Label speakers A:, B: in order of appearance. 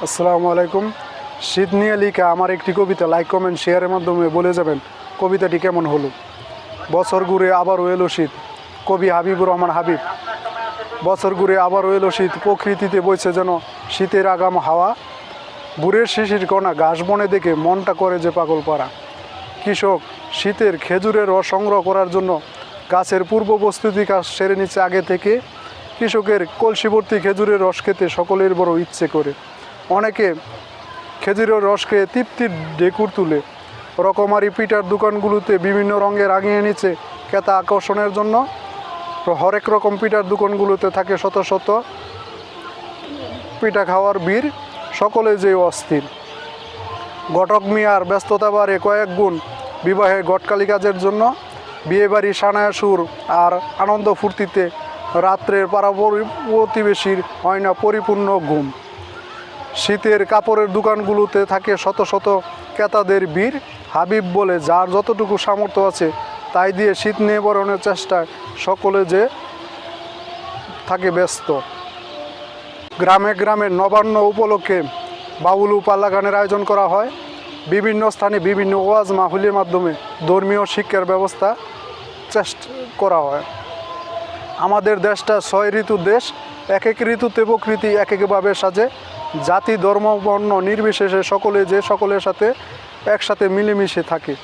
A: আসসালামু আলাইকুম। শীত নিয়ে লিখা আমার একটি কবিতা লাইক কমেন্ট শেয়ারের মাধ্যমে বলে যাবেন কবিতাটি কেমন হলো। বছর ঘুরে আবারও এলো শীত, কবি হাবিবুর রহমান হাবিব। বছর ঘুরে আবারও এলো শীত, প্রকৃতিতে বইছে যেন শীতের আগাম হাওয়া। ভোরের শিশির কণা ঘাস বনে দেখে মনটা করে যে পাগল পাড়া। কৃষক শীতের খেজুরের রস সংগ্রহ করার জন্য গাছের পূর্ব প্রস্তুতি কাজ সেরে নিচ্ছে আগে থেকে। কৃষকের কলসি ভর্তি খেজুরের রস খেতে সকলের বড় ইচ্ছে করে। অনেকে খেজুরের রস খেয়ে তৃপ্তির ঢেকুর তুলে। রকমারি পিঠার দোকানগুলোতে বিভিন্ন রঙে রাঙিয়ে নিচ্ছে ক্রেতা আকর্ষণের জন্য। হরেক রকম পিঠার দোকানগুলোতে থাকে শত শত পিঠা খাওয়ার ভিড়, সকলে যে অস্থির। ঘটক মিয়ার ব্যস্ততা বাড়ে কয়েক গুণ বিবাহে ঘটকালি কাজের জন্য। বিয়েবাড়ি সানায়া সুর আর আনন্দ ফুর্তিতে রাত্রের পাড়া প্রতিবেশীর হয় না পরিপূর্ণ ঘুম। শীতের কাপড়ের দোকানগুলোতে থাকে শত শত ক্রেতাদের ভিড়। হাবিব বলে যার যতটুকু সামর্থ্য আছে তাই দিয়ে শীত নিবারণের চেষ্টায় সকলে যে থাকে ব্যস্ত। গ্রামে গ্রামে নবান্ন উপলক্ষে বাউল ও পাল্লা গানের আয়োজন করা হয়। বিভিন্ন স্থানে বিভিন্ন ওয়াজ মাহফিলের মাধ্যমে ধর্মীয় শিক্ষার ব্যবস্থা চেষ্টা করা হয়। আমাদের দেশটা 6 ঋতুর দেশ, এক এক ঋতুতে প্রকৃতি এক একভাবে সাজে। জাতি ধর্ম বর্ণ নির্বিশেষে সকলে যে সকলের সাথে একসাথে মিলেমিশে থাকে।